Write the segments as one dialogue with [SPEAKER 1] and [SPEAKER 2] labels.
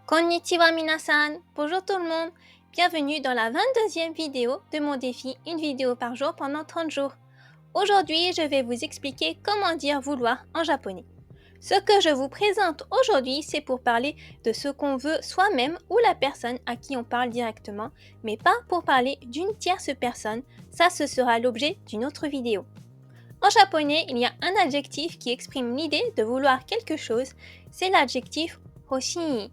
[SPEAKER 1] Konnichiwa minasan, bonjour tout le monde, bienvenue dans la 22e vidéo de mon défi une vidéo par jour pendant 30 jours. Aujourd'hui, je vais vous expliquer comment dire vouloir en japonais. Ce que je vous présente aujourd'hui, c'est pour parler de ce qu'on veut soi-même ou la personne à qui on parle directement, mais pas pour parler d'une tierce personne, ça ce sera l'objet d'une autre vidéo. En japonais, il y a un adjectif qui exprime l'idée de vouloir quelque chose, c'est l'adjectif hoshii.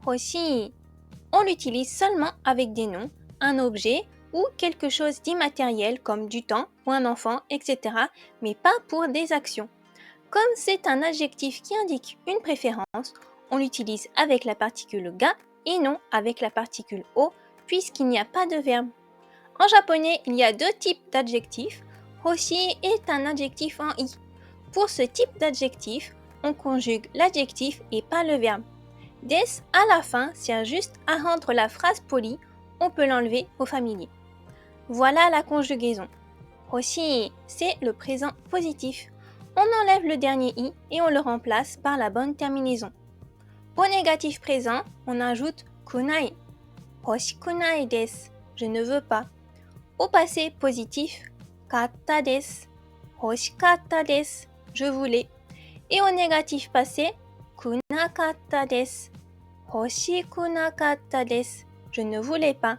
[SPEAKER 1] Hoshii. On l'utilise seulement avec des noms, un objet ou quelque chose d'immatériel comme du temps ou un enfant, etc., mais pas pour des actions. Comme c'est un adjectif qui indique une préférence, on l'utilise avec la particule ga et non avec la particule o, puisqu'il n'y a pas de verbe. En japonais, il y a deux types d'adjectifs. Hoshii est un adjectif en i. Pour ce type d'adjectif, on conjugue l'adjectif et pas le verbe. Des à la fin sert juste à rendre la phrase polie, on peut l'enlever au familier. Voilà la conjugaison. Hoshii, c'est le présent positif. On enlève le dernier i et on le remplace par la bonne terminaison. Au négatif présent, on ajoute kunai. Hoshikunai desu, je ne veux pas. Au passé positif, katta desu. Hoshikatta desu, je voulais. Et au négatif passé, kunakatta desu. Hoshikunakatta desu, je ne voulais pas.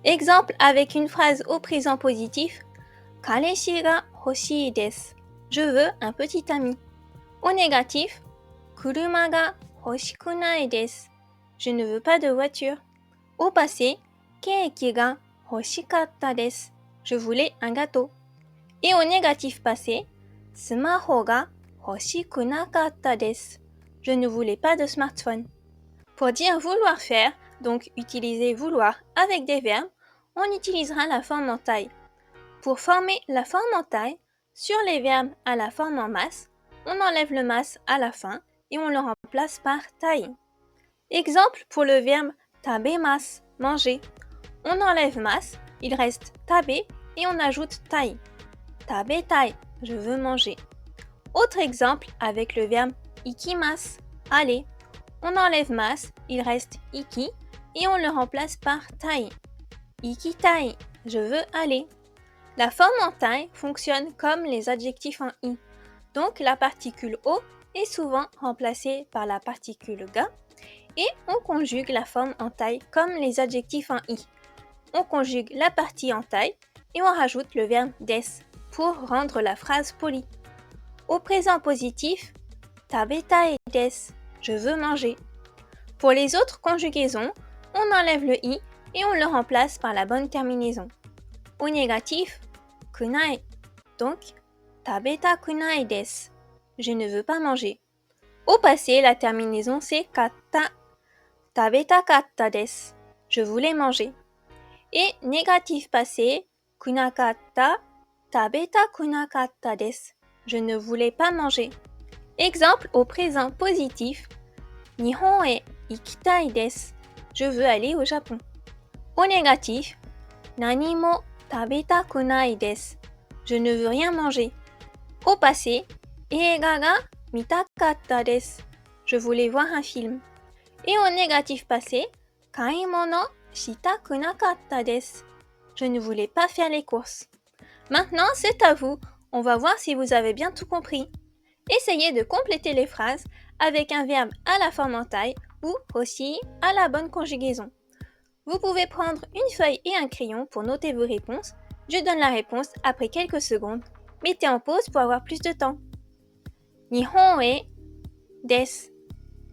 [SPEAKER 1] Exemple avec une phrase au présent positif, kareshi ga hoshii desu, je veux un petit ami. Au négatif, kuruma ga hoshikunai desu, je ne veux pas de voiture. Au passé, keiki ga hoshikatta desu, je voulais un gâteau. Et au négatif passé, sumaho ga hoshikunakatta desu, je ne voulais pas de smartphone. Pour dire vouloir faire, donc utiliser vouloir avec des verbes, on utilisera la forme en taille. Pour former la forme en taille, sur les verbes à la forme en masse, on enlève le masse à la fin et on le remplace par taille. Exemple pour le verbe tabemasu, manger. On enlève masse, il reste tabe et on ajoute taille. Tabetai, je veux manger. Autre exemple avec le verbe ikimasu, aller. On enlève masse, il reste iki et on le remplace par tai. Ikitai, je veux aller. La forme en tai fonctionne comme les adjectifs en i. Donc la particule o est souvent remplacée par la particule ga et on conjugue la forme en tai comme les adjectifs en i. On conjugue la partie en tai et on rajoute le verbe des pour rendre la phrase polie. Au présent positif, tabetai desu, je veux manger. Pour les autres conjugaisons, on enlève le i et on le remplace par la bonne terminaison. Au négatif, kunai, donc tabeta kunai desu, je ne veux pas manger. Au passé, la terminaison c'est katta, tabeta katta desu, je voulais manger. Et négatif passé, kunakatta, tabeta kunakatta desu, je ne voulais pas manger. Exemple au présent positif, Nihon e ikitai desu, je veux aller au Japon. Au négatif, nani mo tabetaku nai desu, je ne veux rien manger. Au passé, eiga ga mitakatta desu, je voulais voir un film. Et au négatif passé, kaimono shitaku nakatta desu, je ne voulais pas faire les courses. Maintenant, c'est à vous. On va voir si vous avez bien tout compris. Essayez de compléter les phrases avec un verbe à la forme en taille ou aussi à la bonne conjugaison. Vous pouvez prendre une feuille et un crayon pour noter vos réponses. Je donne la réponse après quelques secondes. Mettez en pause pour avoir plus de temps. Nihon e desu.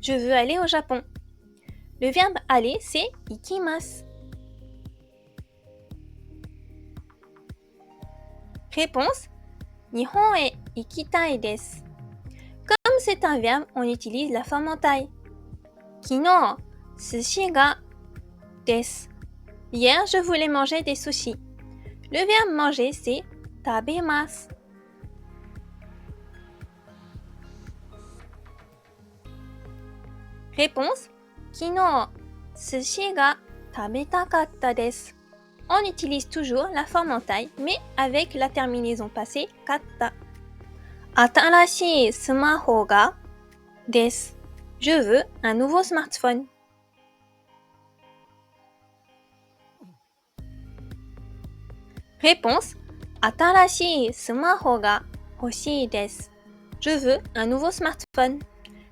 [SPEAKER 1] Je veux aller au Japon. Le verbe aller, c'est ikimasu. Réponse Nihon e ikitai desu. Comme c'est un verbe, on utilise la forme en taille. Kino, sushi ga desu. Hier, je voulais manger des sushis. Le verbe manger, c'est tabemasu. Réponse Kino, sushi ga tabetakatta desu. On utilise toujours la forme en taille, mais avec la terminaison passée katta. Atarashii sumaho ga desu. Je veux un nouveau smartphone. Réponse. Atarashi smaho ga hoshii desu. Je veux un nouveau smartphone.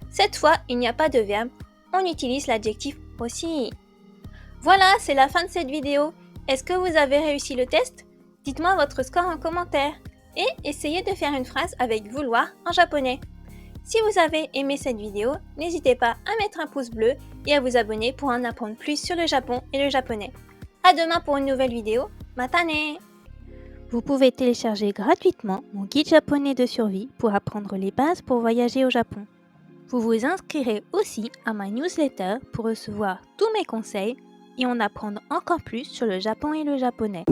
[SPEAKER 1] Cette fois, il n'y a pas de verbe, on utilise l'adjectif hoshii. Voilà, c'est la fin de cette vidéo. Est-ce que vous avez réussi le test? Dites-moi votre score en commentaire. Et essayez de faire une phrase avec vouloir en japonais. Si vous avez aimé cette vidéo, n'hésitez pas à mettre un pouce bleu et à vous abonner pour en apprendre plus sur le Japon et le japonais. À demain pour une nouvelle vidéo. Mata ne! Vous pouvez télécharger gratuitement mon guide japonais de survie pour apprendre les bases pour voyager au Japon. Vous vous inscrirez aussi à ma newsletter pour recevoir tous mes conseils et en apprendre encore plus sur le Japon et le japonais.